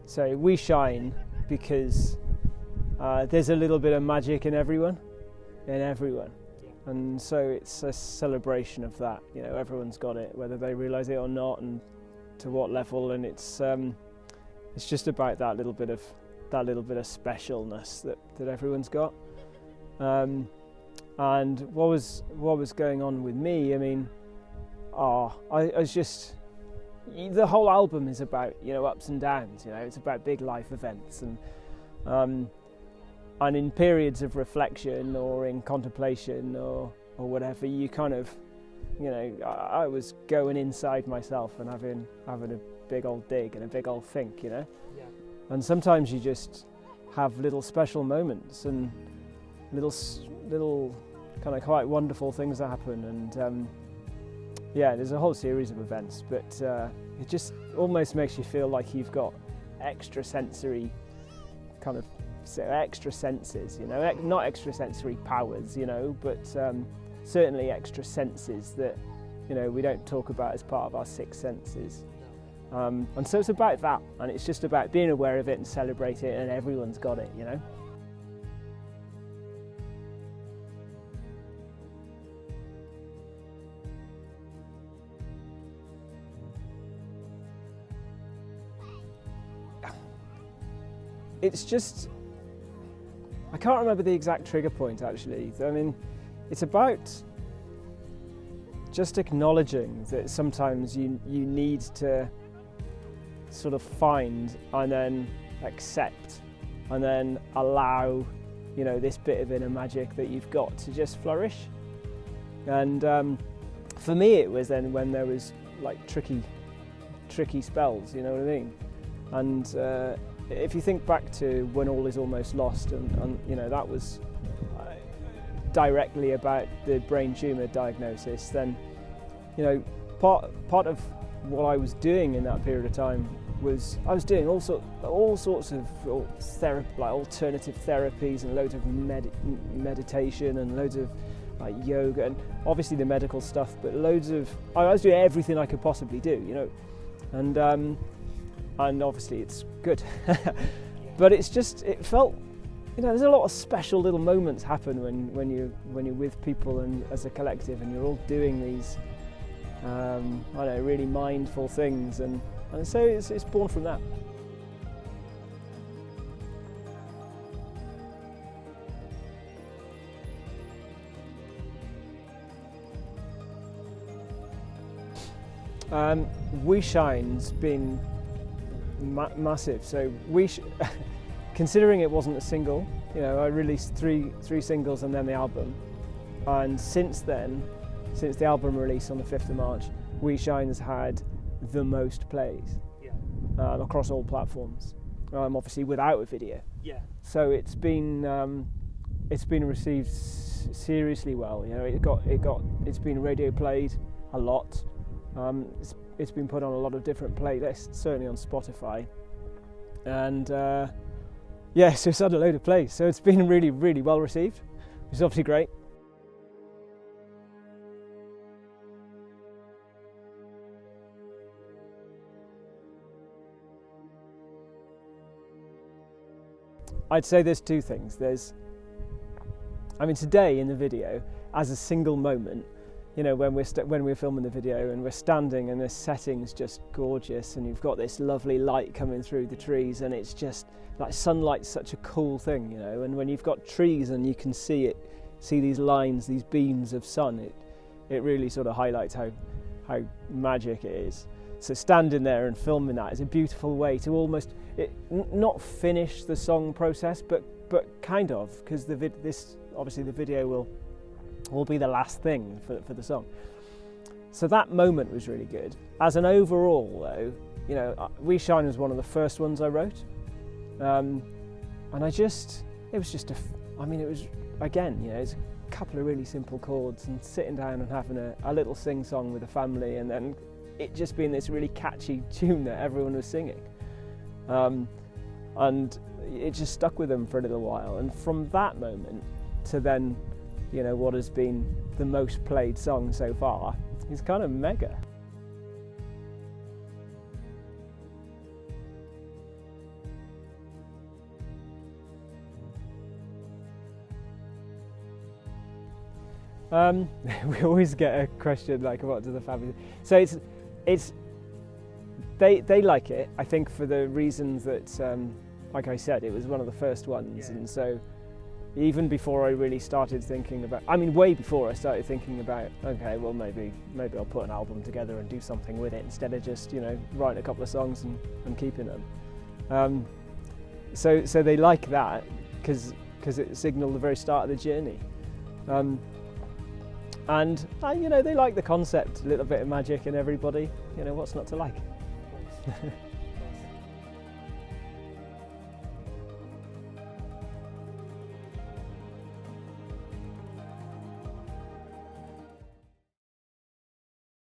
So we shine because there's a little bit of magic in everyone. And so it's a celebration of that. You know, everyone's got it, whether they realise it or not, and to what level. And it's just about that little bit of specialness that everyone's got. And what was going on with me? I mean, I was just. The whole album is about, you know, ups and downs. You know, it's about big life events, and in periods of reflection or in contemplation or whatever, you kind of, you know, I was going inside myself and having a big old dig and a big old think, you know. Yeah. And sometimes you just have little special moments and little kind of quite wonderful things that happen, and yeah, there's a whole series of events, but it just almost makes you feel like you've got extrasensory kind of extra senses, you know, not extrasensory powers, you know, but certainly extra senses that, you know, we don't talk about as part of our six senses. And so it's about that, and it's just about being aware of it and celebrate it, and everyone's got it, you know. It's just, I can't remember the exact trigger point actually. I mean, it's about just acknowledging that sometimes you need to sort of find and then accept and then allow, you know, this bit of inner magic that you've got to just flourish. And for me it was then when there was like tricky spells, you know what I mean? And if you think back to When All Is Almost Lost, and you know, that was directly about the brain tumour diagnosis, then, you know, part of what I was doing in that period of time was I was doing all sorts of like alternative therapies and loads of meditation and loads of like yoga and obviously the medical stuff, but I was doing everything I could possibly do, you know, and obviously it's good. But it felt, you know, there's a lot of special little moments happen when you're with people and as a collective, and you're all doing these I don't know, really mindful things, and so it's born from that. We Shine's been massive. So considering it wasn't a single, you know, I released three singles and then the album, and since then, since the album release on the 5th of March, We Shine's had the most plays across all platforms, obviously without a video. Yeah. So it's been received seriously well. You know, it's been radio played a lot. It's been put on a lot of different playlists, certainly on Spotify, and yeah, so it's had a load of plays. So it's been really, really well received, which is obviously great. I'd say there's two things. I mean, today in the video, as a single moment, you know, when we're filming the video and we're standing and the setting's just gorgeous and you've got this lovely light coming through the trees, and it's just like sunlight's such a cool thing, you know, and when you've got trees and you can see these lines, these beams of sun, it really sort of highlights how magic it is. So standing there and filming that is a beautiful way to almost not finish the song process, but kind of, because obviously the video will be the last thing for the song. So that moment was really good. As an overall though, you know, We Shine was one of the first ones I wrote, and it was again, you know, it's a couple of really simple chords and sitting down and having a little sing song with the family, and then it just being this really catchy tune that everyone was singing, and it just stuck with them for a little while. And from that moment to then, you know, what has been the most played song so far is kind of mega. We always get a question like, "What do the family?" So it's they like it. I think for the reasons that, like I said, it was one of the first ones, and so even before I really started thinking about, I mean, way before I started thinking about, okay, well maybe I'll put an album together and do something with it instead of just writing a couple of songs and keeping them. So they like that because it signalled the very start of the journey. And they like the concept, a little bit of magic in everybody. What's not to like?